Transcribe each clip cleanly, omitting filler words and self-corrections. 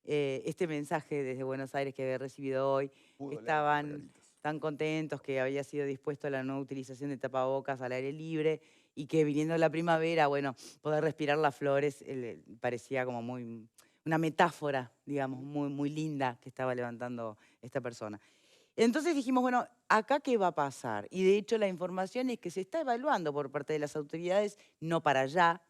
este mensaje desde Buenos Aires que había recibido hoy, que Pudo leer las estaban margaritas. tan contentos, que había sido dispuesto a la no utilización de tapabocas al aire libre y que viniendo la primavera, bueno, poder respirar las flores parecía como muy una metáfora, digamos, muy linda que estaba levantando esta persona. Entonces dijimos, bueno, ¿acá qué va a pasar? Y de hecho la información es que se está evaluando por parte de las autoridades, no para allá,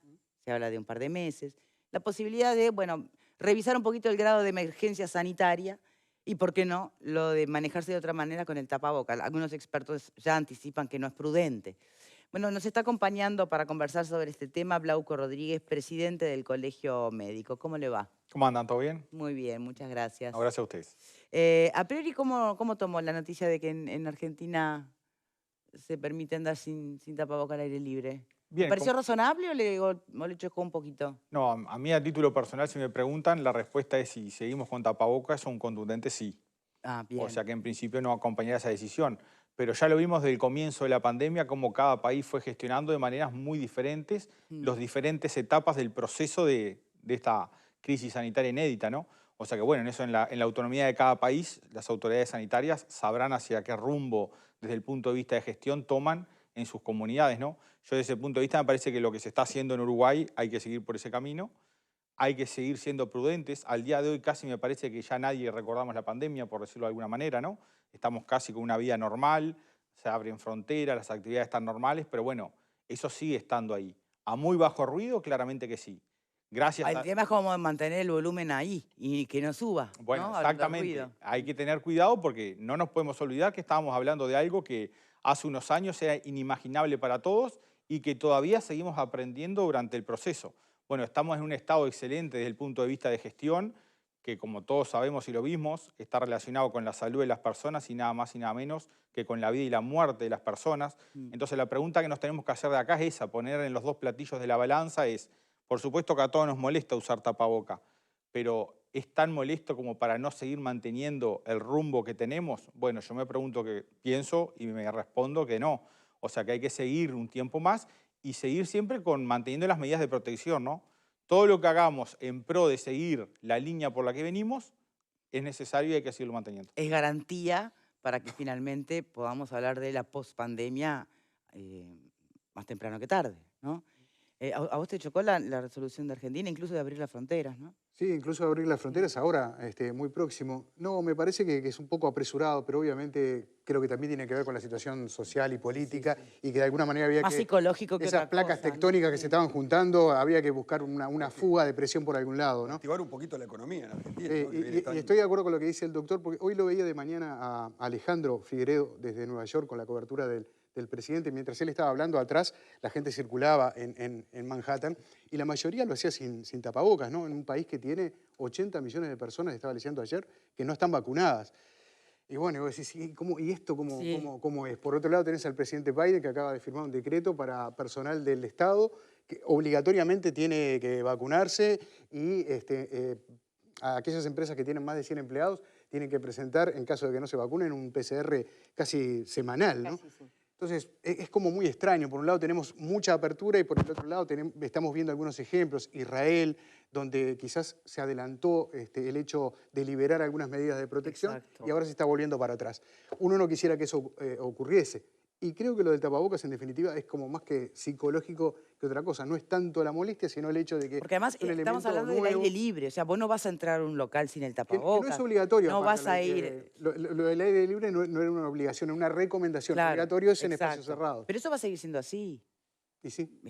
se habla de un par de meses, la posibilidad de, bueno, revisar un poquito el grado de emergencia sanitaria y, ¿por qué no?, lo de manejarse de otra manera con el tapaboca. Algunos expertos ya anticipan que no es prudente. Bueno, nos está acompañando para conversar sobre este tema Blauco Rodríguez, presidente del Colegio Médico. ¿Cómo le va? ¿Cómo andan? ¿Todo bien? Muy bien, muchas No, gracias. gracias a ustedes. A priori, ¿cómo tomó la noticia de que en Argentina se permite andar sin tapaboca al aire libre? ¿Le Bien, pareció razonable o le chocó un poquito? no, a mí a título personal, si me preguntan, la respuesta es si seguimos con tapabocas, es un contundente sí. Ah, O bien. sea que en principio no acompañaría esa decisión. Pero ya lo vimos desde el comienzo de la pandemia, cómo cada país fue gestionando de maneras muy diferentes Mm. las diferentes etapas del proceso de esta crisis sanitaria inédita, ¿no? O sea que bueno, en eso, en la autonomía de cada país, las autoridades sanitarias sabrán hacia qué rumbo, desde el punto de vista de gestión, toman en sus comunidades, ¿no? Yo desde ese punto de vista me parece que lo que se está haciendo en Uruguay hay que seguir por ese camino. Hay que seguir siendo prudentes. Al día de hoy casi me parece que ya nadie recordamos la pandemia, por decirlo de alguna manera, ¿no? Estamos casi con una vida normal, se abren fronteras, las actividades están normales, pero bueno, eso sigue estando ahí. ¿A muy bajo ruido? Claramente que sí. Gracias El a... tema es cómo mantener el volumen ahí y que no suba, Bueno, ¿no? Hablando del exactamente. ruido. Hay que tener cuidado porque no nos podemos olvidar que estábamos hablando de algo que hace unos años era inimaginable para todos y que todavía seguimos aprendiendo durante el proceso. Bueno, estamos en un estado excelente desde el punto de vista de gestión, que como todos sabemos y lo vimos, está relacionado con la salud de las personas y nada más y nada menos que con la vida y la muerte de las personas. Mm. Entonces la pregunta que nos tenemos que hacer de acá es esa, poner en los dos platillos de la balanza es, por supuesto que a todos nos molesta usar tapaboca, pero ¿es tan molesto como para no seguir manteniendo el rumbo que tenemos? Bueno, yo me pregunto que pienso y me respondo que no. O sea que hay que seguir un tiempo más y seguir siempre manteniendo las medidas de protección, ¿no? Todo lo que hagamos en pro de seguir la línea por la que venimos es necesario y hay que seguirlo manteniendo. Es garantía para que finalmente podamos hablar de la pospandemia eh, más temprano que tarde, ¿no? ¿A vos te chocó la resolución de Argentina, incluso de abrir las fronteras, ¿no? Sí, incluso abrir las Mm. fronteras ahora, muy próximo. No, me parece que es un poco apresurado, pero obviamente creo que también tiene que ver con la situación social y Sí, sí, política sí. y que de alguna manera había Más que, psicológico que esas otra placas cosa, ¿no? tectónicas que se Sí. estaban juntando, había que buscar una Reacti- fuga de presión por algún lado, ¿no? Reactivar un poquito la economía en Argentina, ¿no? Que viene Y tan... estoy de acuerdo con lo que dice el doctor, porque hoy lo veía de mañana a Alejandro Figueredo desde Nueva York con la cobertura del presidente. Mientras él estaba hablando atrás, la gente circulaba en Manhattan y la mayoría lo hacía sin tapabocas, ¿no? En un país que tiene 80 millones de personas, estaba leyendo ayer, que no están vacunadas. Y bueno, y vos decís, ¿y esto Sí. cómo es? Por otro lado tenés al presidente Biden que acaba de firmar un decreto para personal del Estado que obligatoriamente tiene que vacunarse y a aquellas empresas que tienen más de 100 empleados tienen que presentar, en caso de que no se vacunen, un PCR casi semanal, ¿no? Casi sí. Entonces, es como muy extraño. Por un lado tenemos mucha apertura y por el otro lado estamos viendo algunos ejemplos. Israel, donde quizás se adelantó el hecho de liberar algunas medidas de protección y Exacto. ahora se está volviendo para atrás. Uno no quisiera que eso ocurriese. Y creo que lo del tapabocas, en definitiva, es como más que psicológico que otra cosa. No es tanto la molestia, sino el hecho de que Porque además es un estamos elemento hablando del aire nuevo, libre, o sea, vos no vas a entrar a un local sin el que no es tapabocas, obligatorio, no aparte. vas a ir, Lo del aire libre no era una obligación, era una recomendación. claro, Obligatorio es en espacios exacto. cerrados. Pero eso va a seguir siendo así, Y sí.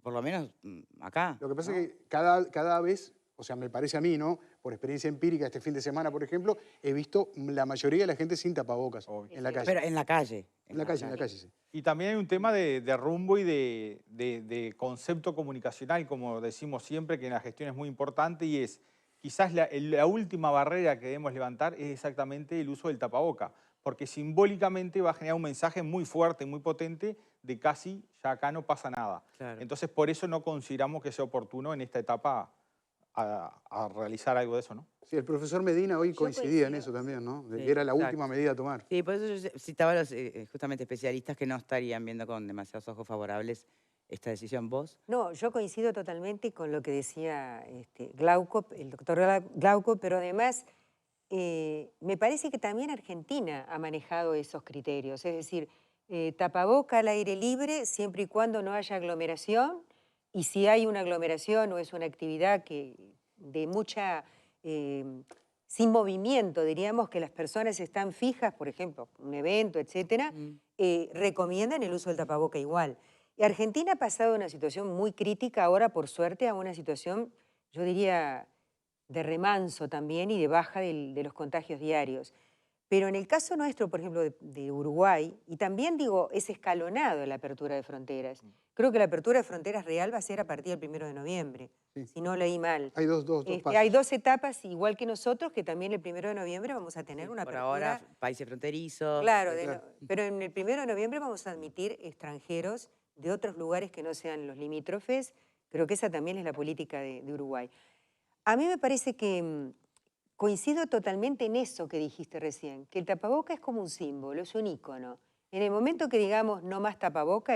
por lo menos acá, Lo que pasa es ¿no? que cada vez, o sea, me parece a mí, ¿no? Por experiencia empírica, este fin de semana, por ejemplo, he visto la mayoría de la gente sin tapabocas Obvio. en la calle. Pero en la calle, En en la la calle, en la calle. calle, sí. Y también hay un tema de rumbo y de concepto comunicacional, como decimos siempre, que en la gestión es muy importante y es quizás la última barrera que debemos levantar es exactamente el uso del tapaboca, porque simbólicamente va a generar un mensaje muy fuerte, muy potente de casi ya acá no pasa nada. Claro. Entonces por eso no consideramos que sea oportuno en esta etapa a realizar algo de eso, ¿no? Sí, el profesor Medina hoy Yo coincidía en coincido, eso también, ¿no? De sí, que era la última exacto. medida a tomar. Sí, por eso yo citaba a los justamente especialistas que no estarían viendo con demasiados ojos favorables esta decisión vos? No, yo coincido totalmente con lo que decía Glauco, el doctor Glauco, pero además me parece que también Argentina ha manejado esos criterios. Es decir, tapaboca al aire libre siempre y cuando no haya aglomeración, y si hay una aglomeración o es una actividad de mucha... sin movimiento, diríamos que las personas están fijas, por ejemplo, un evento, etcétera, recomiendan el uso del tapaboca igual. Y Argentina ha pasado una situación muy crítica ahora, por suerte, a una situación, yo diría, de remanso también y de baja de los contagios diarios. Pero en el caso nuestro, por ejemplo, de Uruguay, y también digo, es escalonado la apertura de fronteras. Creo que la apertura de fronteras real va a ser a partir del 1 de noviembre, si no leí mal. Hay dos pasos. Hay 2 etapas, igual que nosotros, que también el 1 de noviembre vamos a tener una Por apertura. ahora, países fronterizos. Claro, claro. pero en el 1 de noviembre vamos a admitir extranjeros de otros lugares que no sean los limítrofes. Creo que esa también es la política de Uruguay. A mí me parece que coincido totalmente en eso que dijiste recién, que el tapaboca es como un símbolo, es un ícono. En el momento que digamos no más tapaboca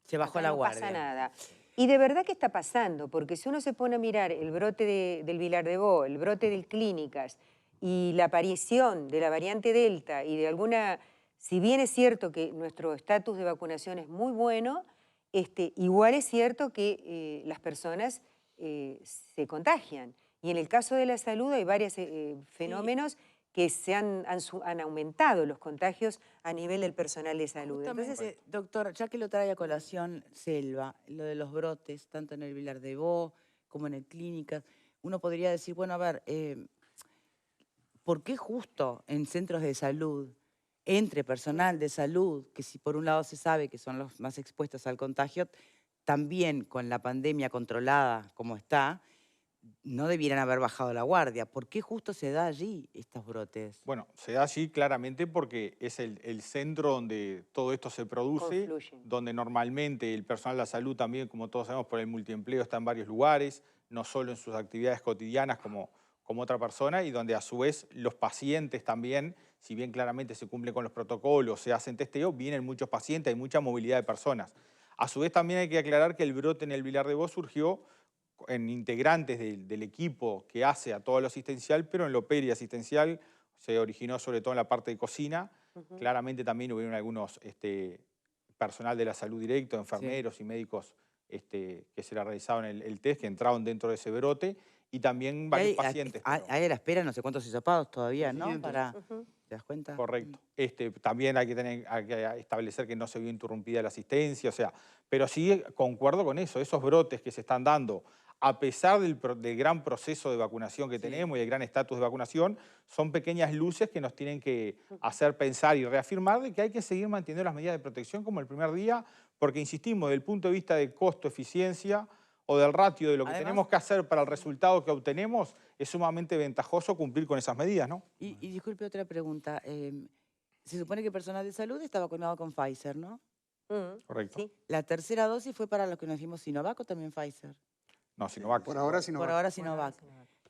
Se bajó acá la no guardia. pasa nada. Y de verdad que está pasando, porque si uno se pone a mirar el brote del Vilar de Bo, el brote del Clínicas y la aparición de la variante Delta y de alguna, si bien es cierto que nuestro estatus de vacunación es muy bueno, igual es cierto que las personas se contagian. Y en el caso de la salud hay varios fenómenos que han aumentado los contagios a nivel del personal de salud. Justamente, Entonces, doctor, ya que lo trae a colación Selva, lo de los brotes, tanto en el Vilar de Bo como en el Clínicas, uno podría decir, bueno, a ver, ¿por qué justo en centros de salud, entre personal de salud, que si por un lado se sabe que son los más expuestos al contagio, también con la pandemia controlada como está, no debieran haber bajado la guardia? ¿Por qué justo se da allí estos brotes? Bueno, se da allí claramente porque es el centro donde todo esto se produce, confluyen. donde normalmente el personal de la salud también, como todos sabemos, por el multiempleo está en varios lugares, no solo en sus actividades cotidianas como otra persona, y donde a su vez los pacientes también, si bien claramente se cumple con los protocolos, se hacen testeo, vienen muchos pacientes, hay mucha movilidad de personas. A su vez también hay que aclarar que el brote en el Vilar de Bo surgió en integrantes del equipo que hace a todo lo asistencial, pero en lo periasistencial se originó sobre todo en la parte de cocina. Claramente también hubieron algunos personal de la salud directo, enfermeros y médicos que se le realizaban el test, que entraron dentro de ese brote, y también varios pacientes. Hay a la espera no sé cuántos hisopados todavía, ¿no? 500. Para, ¿te das cuenta? Correcto. También hay que establecer que no se vio interrumpida la asistencia, o sea, pero sí concuerdo con eso, esos brotes que se están dando, a pesar del gran proceso de vacunación que tenemos y el gran estatus de vacunación, son pequeñas luces que nos tienen que hacer pensar y reafirmar de que hay que seguir manteniendo las medidas de protección como el primer día, porque insistimos, desde el punto de vista de costo, eficiencia o del ratio de lo que Además, tenemos que hacer para el resultado que obtenemos, es sumamente ventajoso cumplir con esas medidas, ¿no? Y disculpe otra pregunta. Se supone que el personal de salud está vacunado con Pfizer, ¿no? Correcto. Sí. ¿La tercera dosis fue para los que nos dimos Sinovac o también Pfizer? No, Sinovac. Por ahora Sinovac. Por ahora Sinovac.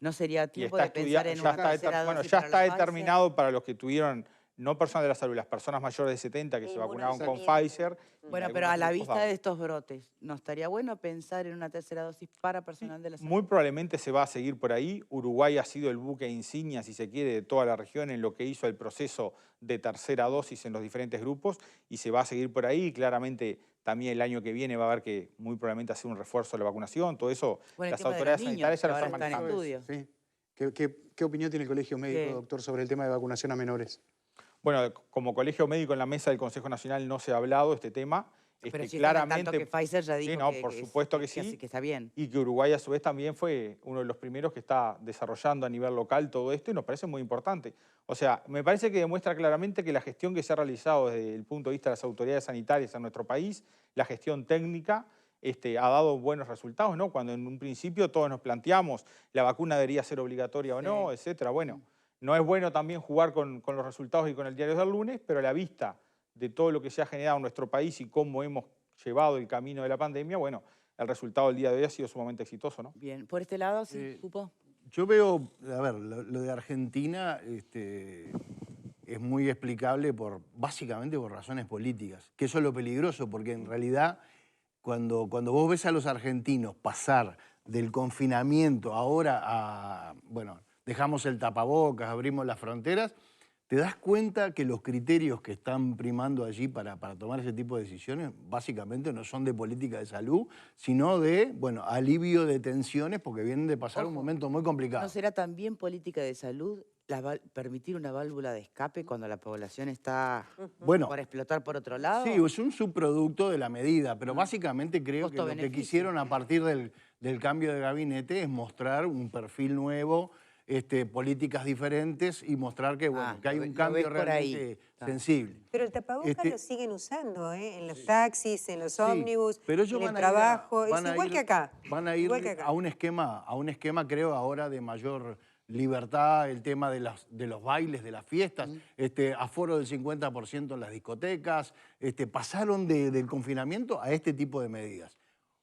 ¿No sería Y tiempo está de pensar en una tercera bueno, dosis ya para está la Pfizer? determinado para los que tuvieron, no personal de la salud, las personas mayores de 70 que se vacunaron con Pfizer. y Bueno, algunos pero a la grupos vista vamos. de estos brotes, ¿no estaría bueno pensar en una tercera dosis para personal de la salud? Muy probablemente se va a seguir por ahí. Uruguay ha sido el buque insignia, si se quiere, de toda la región en lo que hizo el proceso de tercera dosis en los diferentes grupos, y se va a seguir por ahí. Claramente también el año que viene va a haber que muy probablemente hacer un refuerzo de la vacunación, todo eso Bueno, el las tema de los autoridades niños, sanitarias ya que lo ahora están están en manejando. estudio. Sí. ¿Qué opinión tiene el Colegio Médico, Sí. doctor, sobre el tema de vacunación a menores? Bueno, como colegio médico en la mesa del Consejo Nacional no se ha hablado de este tema. Pero sí están al tanto Claramente, que Pfizer ya sí, dijo no, que, por que es- supuesto que que sí. que está bien. Y que Uruguay a su vez también fue uno de los primeros que está desarrollando a nivel local todo esto, y nos parece muy importante. O sea, me parece que demuestra claramente que la gestión que se ha realizado desde el punto de vista de las autoridades sanitarias en nuestro país, la gestión técnica, ha dado buenos resultados, ¿no? Cuando en un principio todos nos planteamos la vacuna debería ser obligatoria o no, etcétera. Bueno, no es bueno también jugar con los resultados y con el diario del lunes, pero a la vista de todo lo que se ha generado en nuestro país y cómo hemos llevado el camino de la pandemia, bueno, el resultado del día de hoy ha sido sumamente exitoso, ¿no? Bien, por este lado, sí, Pupo. Yo veo, a ver, lo de Argentina es muy explicable básicamente por razones políticas, que eso es lo peligroso, porque en realidad cuando vos ves a los argentinos pasar del confinamiento ahora a, bueno, dejamos el tapabocas, abrimos las fronteras, te das cuenta que los criterios que están primando allí para tomar ese tipo de decisiones básicamente no son de política de salud, sino de, bueno, alivio de tensiones porque vienen de pasar un momento muy complicado. ¿No será también política de salud permitir una válvula de escape cuando la población está Bueno, por explotar por otro lado? sí, es un subproducto de la medida, pero básicamente creo que lo que Costo-beneficio. quisieron a partir del cambio de gabinete es mostrar un perfil nuevo, políticas diferentes y mostrar que, bueno, que hay un lo cambio ves por ahí. realmente sensible. Pero el tapabocas lo siguen usando, ¿eh? En los taxis, en los Sí, ómnibus, pero ellos en el van a ir a- trabajo. van Es a igual ir- que acá. Van a ir igual que acá. a un esquema, creo, ahora de mayor libertad, el tema de los bailes, de las fiestas, aforo del 50% en las discotecas, pasaron del confinamiento a este tipo de medidas.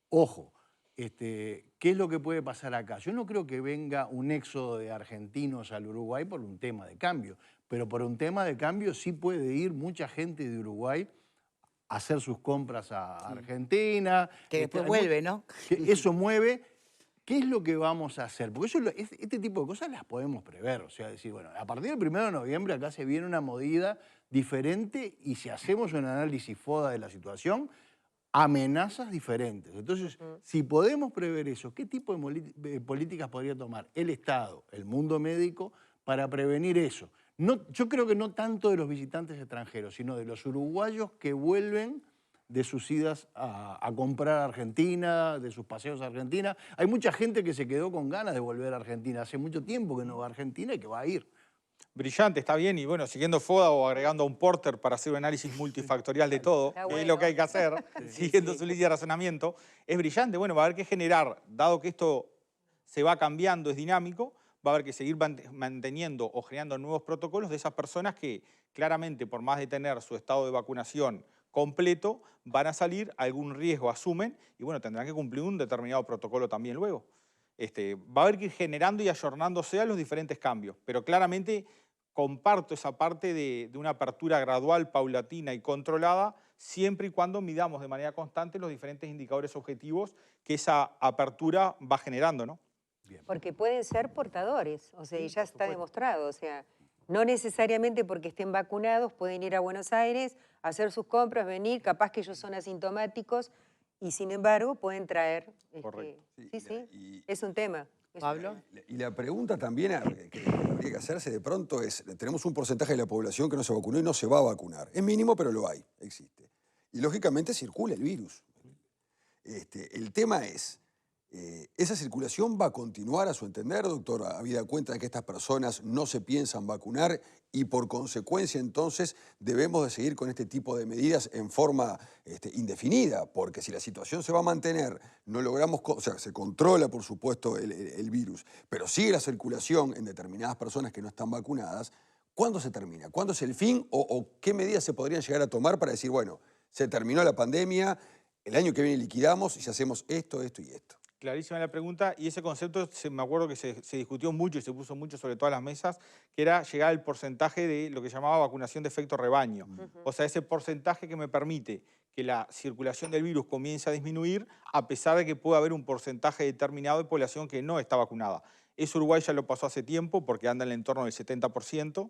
Ojo, ¿qué es lo que puede pasar acá? Yo no creo que venga un éxodo de argentinos al Uruguay por un tema de cambio, pero por un tema de cambio sí puede ir mucha gente de Uruguay a hacer sus compras a Argentina. Que después hay vuelve, ¿no? que eso mueve. ¿Qué es lo que vamos a hacer? Porque este tipo de cosas las podemos prever. O sea, decir, bueno, a partir del 1 de noviembre acá se viene una movida diferente y si hacemos un análisis FODA de la situación, amenazas diferentes. Entonces, si podemos prever eso, ¿qué tipo de políticas podría tomar el Estado, el mundo médico, para prevenir eso? No, yo creo que no tanto de los visitantes extranjeros, sino de los uruguayos que vuelven de sus idas a comprar a Argentina, de sus paseos a Argentina. Hay mucha gente que se quedó con ganas de volver a Argentina. Hace mucho tiempo que no va a Argentina y que va a ir. Brillante, está bien, y bueno, siguiendo FODA o agregando a un Porter para hacer un análisis multifactorial de todo, Está que es lo que hay que hacer, Sí, siguiendo sí. su línea de razonamiento, es brillante. Bueno, va a haber que generar, dado que esto se va cambiando, es dinámico, va a haber que seguir manteniendo o generando nuevos protocolos de esas personas que claramente, por más de tener su estado de vacunación completo, van a salir, algún riesgo asumen y bueno, tendrán que cumplir un determinado protocolo también luego. Va a haber que ir generando y ayornándose a los diferentes cambios, pero claramente comparto esa parte de una apertura gradual, paulatina y controlada, siempre y cuando midamos de manera constante los diferentes indicadores objetivos que esa apertura va generando, ¿no? Porque pueden ser portadores, o sea, y ya está demostrado, o sea, no necesariamente porque estén vacunados pueden ir a Buenos Aires, hacer sus compras, venir, capaz que ellos son asintomáticos y sin embargo pueden traer. Correcto. Sí, es un tema. Pablo. Y la pregunta también que habría que hacerse de pronto es, tenemos un porcentaje de la población que no se vacunó y no se va a vacunar. Es mínimo, pero lo hay, existe. Y lógicamente circula el virus. El tema es, ¿esa circulación va a continuar a su entender, doctor, habida cuenta de que estas personas no se piensan vacunar y por consecuencia entonces debemos de seguir con este tipo de medidas en forma indefinida? Porque si la situación se va a mantener, no logramos, o sea, se controla por supuesto el virus, pero sigue la circulación en determinadas personas que no están vacunadas, ¿cuándo se termina? ¿Cuándo es el fin? ¿O qué medidas se podrían llegar a tomar para decir, bueno, se terminó la pandemia, el año que viene liquidamos y si hacemos esto, esto y esto? Clarísima la pregunta, y ese concepto me acuerdo que se discutió mucho y se puso mucho sobre todas las mesas, que era llegar al porcentaje de lo que llamaba vacunación de efecto rebaño. O sea, ese porcentaje que me permite que la circulación del virus comience a disminuir a pesar de que pueda haber un porcentaje determinado de población que no está vacunada. Eso Uruguay ya lo pasó hace tiempo porque anda en el entorno del 70%.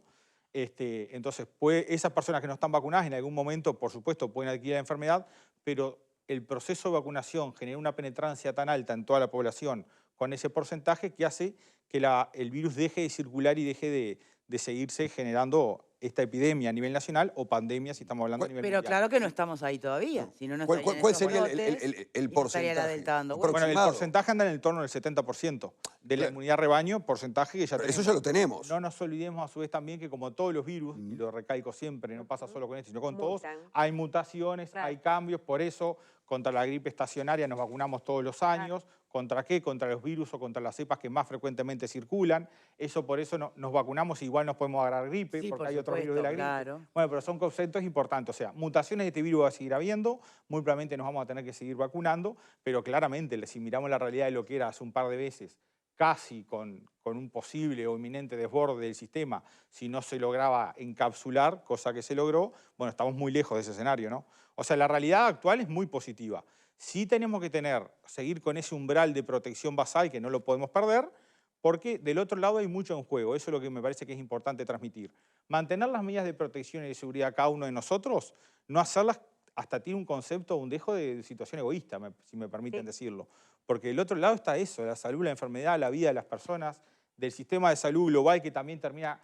Entonces, esas personas que no están vacunadas en algún momento, por supuesto, pueden adquirir la enfermedad, pero el proceso de vacunación genera una penetrancia tan alta en toda la población con ese porcentaje que hace que el virus deje de circular y deje de seguirse generando esta epidemia a nivel nacional o pandemia si estamos hablando a nivel Pero mundial. claro que no estamos ahí todavía. Si no, no estarían ¿Cuál esos sería brotes el y no estaría la porcentaje? Delta dando Bueno, vueltas. Bueno, el aproximado. porcentaje anda en el torno del 70% de la Claro. inmunidad rebaño, porcentaje que ya Pero tenemos. eso ya lo tenemos. No nos olvidemos a su vez también que como todos los virus, y lo recalco siempre, no pasa solo con este, sino con todos, Mutan. hay mutaciones, Claro. hay cambios, por eso contra la gripe estacionaria nos vacunamos todos los años. ¿Contra qué? Contra los virus o contra las cepas que más frecuentemente circulan. Eso por eso nos vacunamos, igual nos podemos agarrar gripe, Sí, porque por hay otros virus de la gripe. claro. Bueno, pero son conceptos importantes. O sea, mutaciones de este virus va a seguir habiendo, muy probablemente nos vamos a tener que seguir vacunando, pero claramente, si miramos la realidad de lo que era hace un par de veces, casi con un posible o inminente desborde del sistema, si no se lograba encapsular, cosa que se logró, bueno, estamos muy lejos de ese escenario, ¿no? O sea, la realidad actual es muy positiva. Sí tenemos que seguir con ese umbral de protección basal que no lo podemos perder, porque del otro lado hay mucho en juego. Eso es lo que me parece que es importante transmitir. Mantener las medidas de protección y de seguridad cada uno de nosotros, no hacerlas hasta tiene un concepto, un dejo de situación egoísta, si me permiten decirlo. Porque del otro lado está eso, la salud, la enfermedad, la vida de las personas, del sistema de salud global que también termina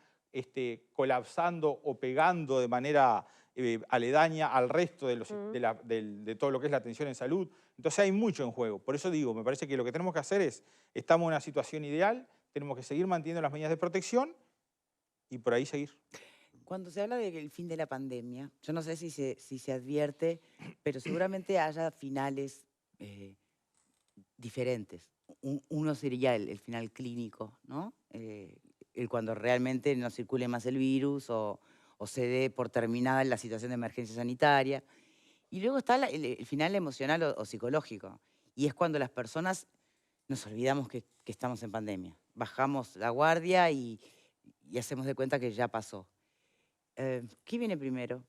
colapsando o pegando de manera aledaña al resto de todo lo que es la atención en salud. Entonces hay mucho en juego. Por eso digo, me parece que lo que tenemos que hacer es, estamos en una situación ideal, tenemos que seguir manteniendo las medidas de protección y por ahí seguir. Cuando se habla del fin de la pandemia, yo no sé si se advierte, pero seguramente haya finales diferentes. Uno sería el final clínico, ¿no? El cuando realmente no circule más el virus o se dé por terminada la situación de emergencia sanitaria. Y luego está el final emocional o psicológico. Y es cuando las personas nos olvidamos que estamos en pandemia. Bajamos la guardia y hacemos de cuenta que ya pasó. ¿Qué viene primero?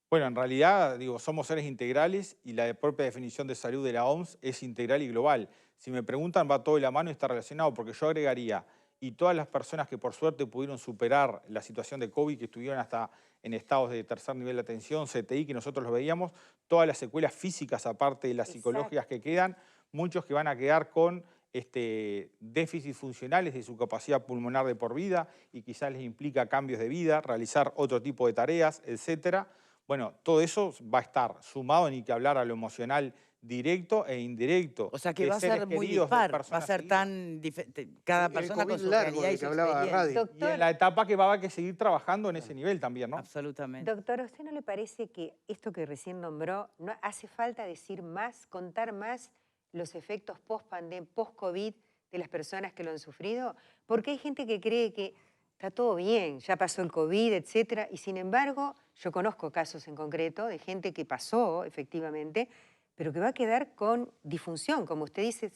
Bueno, en realidad, digo, somos seres integrales y la propia definición de salud de la OMS es integral y global. Si me preguntan, va todo de la mano y está relacionado, porque yo agregaría, y todas las personas que por suerte pudieron superar la situación de COVID, que estuvieron hasta en estados de tercer nivel de atención, CTI, que nosotros los veíamos, todas las secuelas físicas, aparte de las psicológicas que quedan, muchos que van a quedar con déficits funcionales de su capacidad pulmonar de por vida y quizás les implica cambios de vida, realizar otro tipo de tareas, etcétera. Bueno, todo eso va a estar sumado, ni que hablar a lo emocional directo e indirecto. O sea que va a ser muy dispar, va a ser tan cada persona con su realidad y su experiencia. Y en la etapa que va a haber que seguir trabajando en ese nivel también, ¿no? Absolutamente. Doctor, ¿a usted no le parece que esto que recién nombró, no hace falta decir más, contar más los efectos post-pandemia, post-COVID de las personas que lo han sufrido? Porque hay gente que cree que está todo bien, ya pasó el COVID, etcétera, y sin embargo, yo conozco casos en concreto de gente que pasó, efectivamente, pero que va a quedar con disfunción, como usted dice,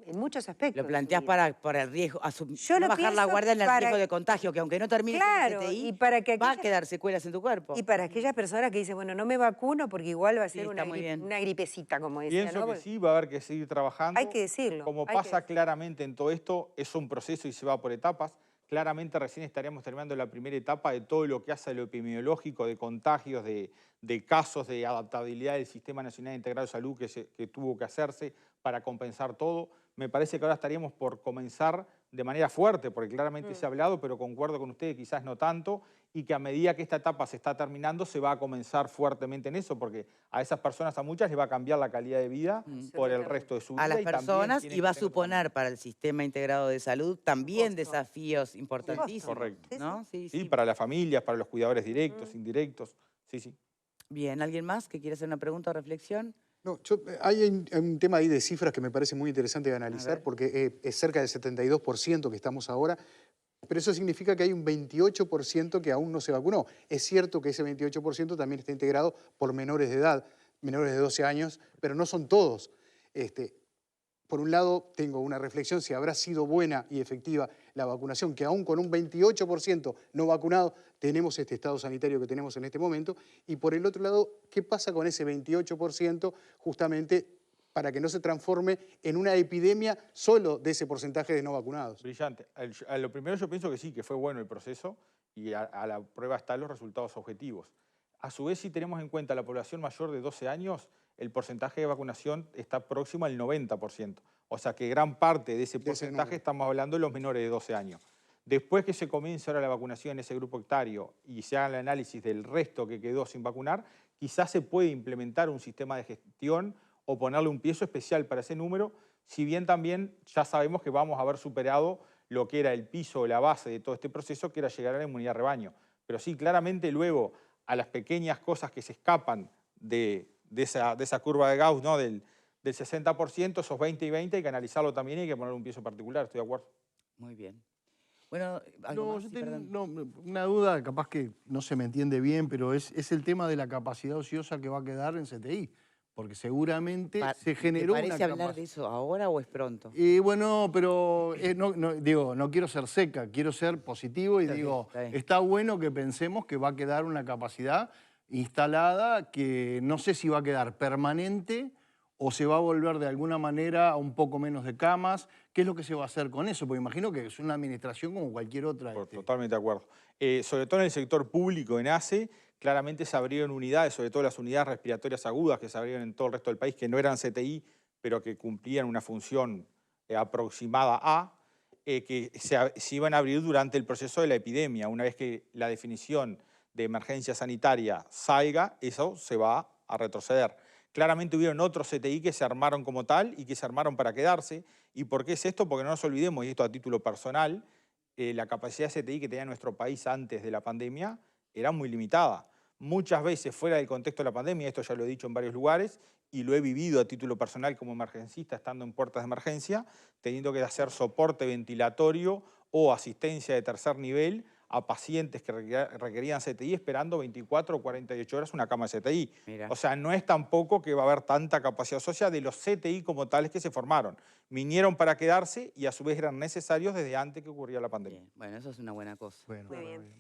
en muchos aspectos. Lo planteás para el riesgo, Yo no lo bajar la pienso guardia en el para- riesgo de contagio, que aunque no termine Claro, con y CTI, para que va a aquellas- quedar secuelas en tu cuerpo. Y para aquellas personas que dicen, bueno, no me vacuno porque igual va a Sí, ser está muy bien. una gripecita, como decía, Pienso ¿no? que sí, va a haber que seguir trabajando. Hay que decirlo. Como hay que pasa decirlo. claramente en todo esto, es un proceso y se va por etapas. Claramente recién estaríamos terminando la primera etapa de todo lo que hace a lo epidemiológico, de contagios, de casos de adaptabilidad del Sistema Nacional Integrado de Salud que tuvo que hacerse para compensar todo. Me parece que ahora estaríamos por comenzar de manera fuerte, porque claramente se ha hablado, pero concuerdo con ustedes, quizás no tanto, y que a medida que esta etapa se está terminando, se va a comenzar fuertemente en eso, porque a esas personas, a muchas, les va a cambiar la calidad de vida por el resto de su vida. A las y también personas tienen y va a que tener suponer para el sistema integrado de salud también Costo. desafíos importantísimos. correcto. ¿No? Sí, Sí, sí. para las familias, para los cuidadores directos, indirectos. Sí, sí. Bien, ¿alguien más que quiera hacer una pregunta o reflexión? No, hay un tema ahí de cifras que me parece muy interesante de analizar, ver. porque es cerca del 72% que estamos ahora, pero eso significa que hay un 28% que aún no se vacunó. Es cierto que ese 28% también está integrado por menores de edad, menores de 12 años, pero no son todos. Por un lado, tengo una reflexión si habrá sido buena y efectiva la vacunación, que aún con un 28% no vacunado tenemos este estado sanitario que tenemos en este momento. Y por el otro lado, ¿qué pasa con ese 28% justamente para que no se transforme en una epidemia solo de ese porcentaje de no vacunados? Brillante. A lo primero yo pienso que sí, que fue bueno el proceso y a la prueba están los resultados objetivos. A su vez, si tenemos en cuenta la población mayor de 12 años, el porcentaje de vacunación está próximo al 90%. O sea que gran parte de ese porcentaje estamos hablando de los menores de 12 años. Después que se comience ahora la vacunación en ese grupo etario y se haga el análisis del resto que quedó sin vacunar, quizás se puede implementar un sistema de gestión o ponerle un peso especial para ese número, si bien también ya sabemos que vamos a haber superado lo que era el piso o la base de todo este proceso, que era llegar a la inmunidad de rebaño. Pero sí, claramente luego a las pequeñas cosas que se escapan de esa curva de Gauss, ¿no? del 60%, esos 20 y 20, hay que analizarlo también y hay que poner un peso particular, estoy de acuerdo. Muy bien. Bueno, ¿algo No, más? yo Sí, tengo perdón. una duda, capaz que no se me entiende bien, pero es el tema de la capacidad ociosa que va a quedar en CTI. Porque seguramente se generó ¿Te parece una hablar de eso ahora o es pronto? Bueno, pero no quiero ser seca, quiero ser positivo y Está bien, digo, está bien. está bueno que pensemos que va a quedar una capacidad instalada que no sé si va a quedar permanente o se va a volver de alguna manera a un poco menos de camas. ¿Qué es lo que se va a hacer con eso? Porque imagino que es una administración como cualquier otra. Totalmente de acuerdo. Sobre todo en el sector público, en ACE, claramente se abrieron unidades, sobre todo las unidades respiratorias agudas que se abrieron en todo el resto del país, que no eran CTI, pero que cumplían una función aproximada a, que se iban a abrir durante el proceso de la epidemia. Una vez que la definición de emergencia sanitaria salga, eso se va a retroceder. Claramente hubieron otros CTI que se armaron como tal y que se armaron para quedarse. ¿Y por qué es esto? Porque no nos olvidemos, y esto a título personal, la capacidad de CTI que tenía nuestro país antes de la pandemia era muy limitada. Muchas veces fuera del contexto de la pandemia, esto ya lo he dicho en varios lugares, y lo he vivido a título personal como emergencista, estando en puertas de emergencia, teniendo que hacer soporte ventilatorio o asistencia de tercer nivel a pacientes que requerían CTI esperando 24 o 48 horas una cama de CTI. Mira. O sea, no es tampoco que va a haber tanta capacidad social de los CTI como tales que se formaron. Vinieron para quedarse y a su vez eran necesarios desde antes que ocurría la pandemia. Bien, bueno, eso es una buena cosa. Bueno, Muy bien.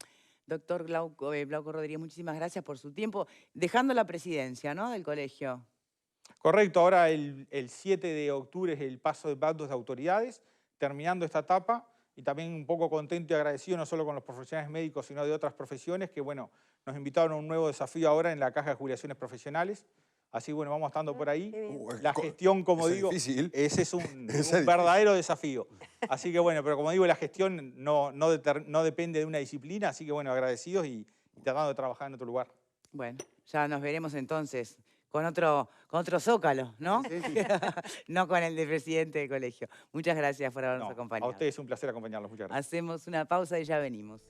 Doctor Glauco Rodríguez, muchísimas gracias por su tiempo. Dejando la presidencia, ¿no?, del colegio. Correcto, ahora el 7 de octubre es el paso de bandos de autoridades, terminando esta etapa, y también un poco contento y agradecido no solo con los profesionales médicos, sino de otras profesiones que, bueno, nos invitaron a un nuevo desafío ahora en la Caja de Jubilaciones Profesionales. Así, bueno, vamos estando por ahí. Qué bien. La gestión, como esa digo, difícil. ese es un Esa verdadero desafío. Así que, bueno, pero como digo, la gestión no depende de una disciplina, así que, bueno, agradecidos y tratando de trabajar en otro lugar. Bueno, ya nos veremos entonces con otro Zócalo, ¿no? No con el de presidente de colegio. Muchas gracias por habernos No, acompañado. a ustedes es un placer acompañarlos. Muchas gracias. Hacemos una pausa y ya venimos.